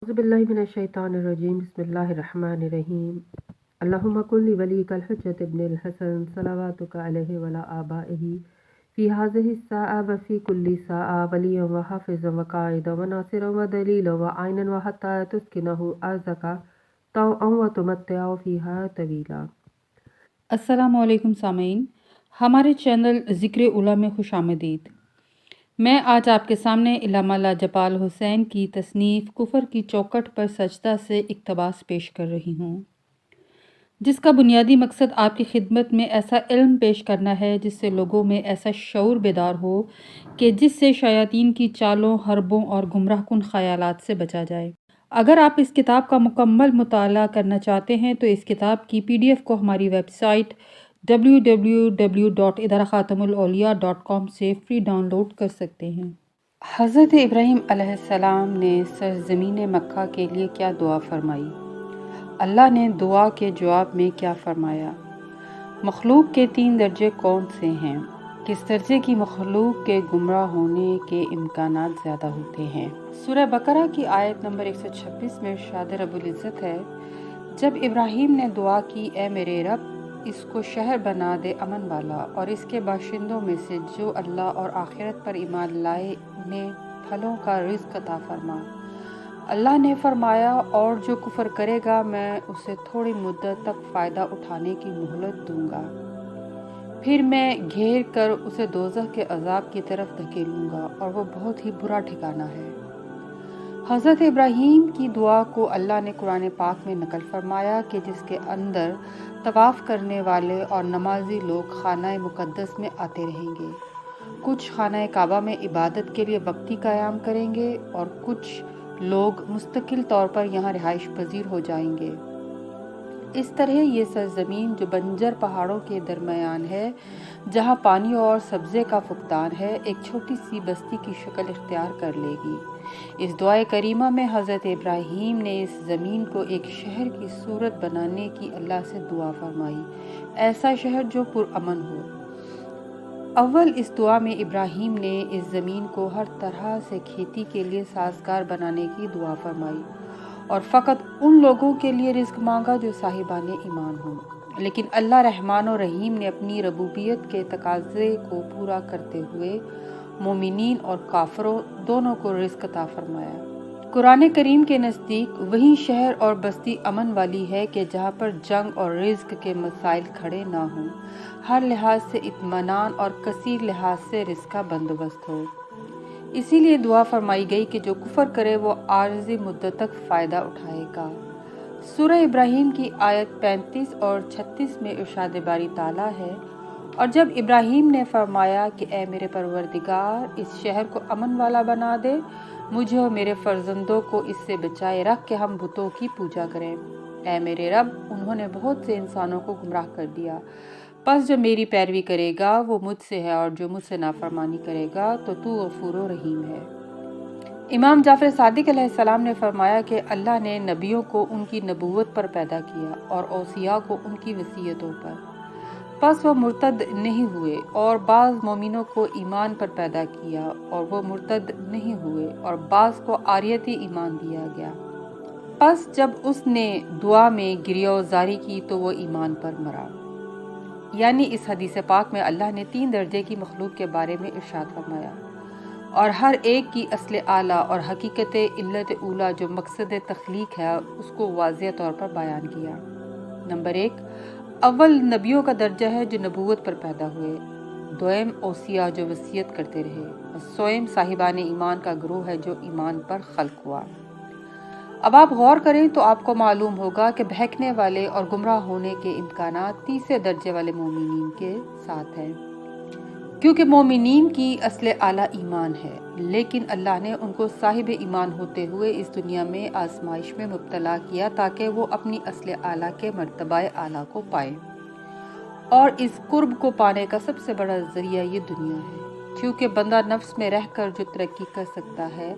औज़ुबिल्लाहि मिनश्शैतानिर्रजीम बिस्मिल्लाहिर्रहमानिर्रहीम अल्लाहुम्मा कुल्ली वलीकल हुज्जत इब्निल हसन सलावातुका अलैहि वला आबाइही फ़ी हाज़िहि स्साअ व फ़ी कुल्ली साअ वलिय्यन व हाफ़िज़न व क़ाइदन व नासिरन व दलीलन व आइनन व हत्ता तुस्किनहु अर्ज़का तौअन व तुमत्तिअ फ़ीहा तवीला। अस्सलामु अलैकुम सामीन, हमारे चैनल ज़िक्र उला में खुश आमदीद। मैं आज आपके सामने इल्लामा लाजपाल हुसैन की तसनीफ़ कुफ़र की चौखट पर सजदा से इक़्तिबास पेश कर रही हूँ, जिसका बुनियादी मकसद आपकी खिदमत में ऐसा इल्म पेश करना है जिससे लोगों में ऐसा शऊर बेदार हो कि जिससे शयातीन की चालों, हरबों और गुमराहकुन ख़यालात से बचा जाए। अगर आप इस किताब का मुकम्मल मुताला करना चाहते हैं तो इस किताब की PDF को हमारी वेबसाइट www.idarakhatamulawliya.com से फ्री डाउनलोड कर सकते हैं। हज़रत इब्राहीम अलैहिस्सलाम ने सरज़मीन मक्का के लिए क्या दुआ फरमाई? अल्लाह ने दुआ के जवाब में क्या फरमाया? मखलूक के 3 दर्जे कौन से हैं? किस दर्जे की मखलूक के गुमराह होने के इम्कानात ज़्यादा होते हैं? सूरह बकरा की आयत नंबर 126 में इरशाद रब्बुल इज़्ज़त है, जब इब्राहीम ने दुआ की, ए मेरे रब, इसको शहर बना दे अमन वाला और इसके बाशिंदों में से जो अल्लाह और आखिरत पर ईमान लाए उन्हें फलों का रिज़्क़ अता फरमा। अल्लाह ने फरमाया, और जो कुफ्र करेगा मैं उसे थोड़ी मुद्दत तक फ़ायदा उठाने की मोहलत दूंगा, फिर मैं घेर कर उसे दोज़ख के अज़ाब की तरफ धकेलूंगा और वो बहुत ही बुरा ठिकाना है। हज़रत इब्राहीम की दुआ को अल्लाह ने कुरान पाक में नकल फरमाया कि जिसके अंदर तवाफ़ करने वाले और नमाजी लोग खाना मुक़द्दस में आते रहेंगे। कुछ खाना काबा में इबादत के लिए वक्ती क़याम करेंगे और कुछ लोग मुस्तकिल तौर पर यहाँ रिहाइश पजीर हो जाएंगे। इस तरह ये सरज़मीन जो बंजर पहाड़ों के दरमियान है, जहाँ पानी और सब्ज़े का फुकदान है, एक छोटी सी बस्ती की शक्ल इख्तियार कर लेगी। इस दुआए करीमा में हज़रत इब्राहीम ने इस ज़मीन को एक शहर की सूरत बनाने की अल्लाह से दुआ फरमाई, ऐसा शहर जो पुरअमन हो। अव्वल इस दुआ में इब्राहीम ने इस ज़मीन को हर तरह से खेती के लिए साज़गार बनाने की दुआ फरमाई और फ़कत उन लोगों के लिए रिज़्क़ मांगा जो साहिबाने ईमान हों। लेकिन अल्लाह रहमान और रहीम ने अपनी रबूबियत के तकाज़े को पूरा करते हुए मोमिनीन और काफरों दोनों को रिज़्क़ अता फरमाया। कुरान करीम के नज़दीक वही शहर और बस्ती अमन वाली है कि जहाँ पर जंग और रिज़्क़ के मसाइल खड़े ना हों, हर लिहाज से इत्मीनान और कसीर लिहाज से रिज़्क़ का बंदोबस्त हो। इसीलिए दुआ फरमाई गई कि जो कुफ्र करे वो आर्ज़ी मुद्दत तक फ़ायदा उठाएगा। सूरह इब्राहीम की आयत 35 और 36 में इरशाद बारी ताला है, और जब इब्राहीम ने फरमाया कि ए मेरे परवरदिगार, इस शहर को अमन वाला बना दे, मुझे और मेरे फर्जंदों को इससे बचाए रख कि हम बुतों की पूजा करें। ए मेरे रब, उन्होंने बहुत से इंसानों को गुमराह कर दिया, बस जो मेरी पैरवी करेगा वो मुझसे है, और जो मुझसे नाफरमानी करेगा तो तू गफूर रहीम है। इमाम जाफ़र सादिक अलैहिस्सलाम ने फरमाया कि अल्लाह ने नबियों को उनकी नबूवत पर पैदा किया और औसिया को उनकी वसीयतों पर, बस वो मुर्तद नहीं हुए, और बाज़ मोमिनों को ईमान पर पैदा किया और वो मुर्तद नहीं हुए, और बाज़ को आरियती ईमान दिया गया। बस जब उसने दुआ में गिरियाज़ारी की तो वो ईमान पर मरा। यानी इस हदीस पाक में अल्लाह ने 3 दर्जे की मखलूक के बारे में इरशाद फरमाया और हर एक की असले आला और हकीकत इल्लत ऊला जो मकसद तख्लीक है उसको वाज़ेह तौर पर बयान किया। नंबर 1, अव्वल नबियों का दर्जा है जो नबूवत पर पैदा हुए, दोयम औसिया जो वसीयत करते रहे, और सोयम साहिबान ईमान का ग्रोह है जो ईमान पर खल्क हुआ। अब आप गौर करें तो आपको मालूम होगा कि बहकने वाले और गुमराह होने के इम्कानात तीसरे दर्जे वाले मोमिनीन के साथ हैं, क्योंकि मोमिनीन की असले आला ईमान है, लेकिन अल्लाह ने उनको साहिब ईमान होते हुए इस दुनिया में आजमाइश में मुब्तला किया ताकि वो अपनी असले आला के मर्तबा आला को पाएं, और इस कुर्ब को पाने का सबसे बड़ा ज़रिया ये दुनिया है, क्योंकि बंदा नफ्स में रहकर जो तरक्की कर सकता है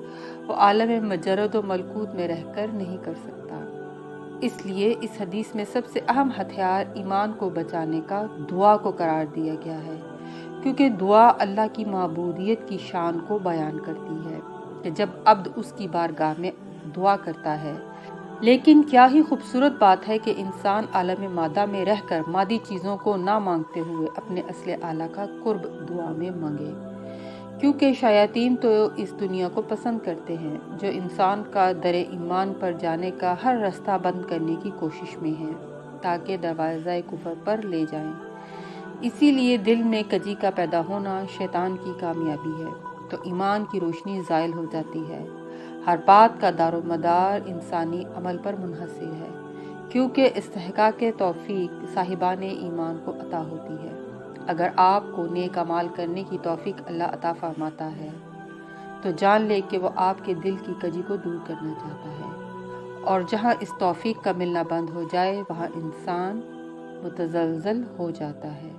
वो आलम मजरद व मलकूत में रहकर नहीं कर सकता। इसलिए इस हदीस में सबसे अहम हथियार ईमान को बचाने का दुआ को करार दिया गया है, क्योंकि दुआ अल्लाह की माबूदियत की शान को बयान करती है कि जब अब्द उसकी बारगाह में دعا کرتا ہے۔ لیکن کیا ہی خوبصورت بات ہے کہ انسان عالم مادہ میں رہ کر مادی چیزوں کو نہ مانگتے ہوئے اپنے اصل اعلیٰ کا قرب دعا میں مانگے، کیونکہ شیاطین تو اس دنیا کو پسند کرتے ہیں جو انسان کا در ایمان پر جانے کا ہر راستہ بند کرنے کی کوشش میں ہیں تاکہ دروازہ کفر پر لے جائیں۔ اسی لیے دل میں کجی کا پیدا ہونا شیطان کی کامیابی ہے، تو ایمان کی روشنی زائل ہو جاتی ہے۔ ہر بات کا دار و مدار انسانی عمل پر منحصر ہے، کیونکہ استحقاق توفیق صاحبان ایمان کو عطا ہوتی ہے۔ اگر آپ کو نیک اعمال کرنے کی توفیق اللہ عطا فرماتا ہے تو جان لے کہ وہ آپ کے دل کی کجی کو دور کرنا چاہتا ہے، اور جہاں اس توفیق کا ملنا بند ہو جائے وہاں انسان متزلزل ہو جاتا ہے۔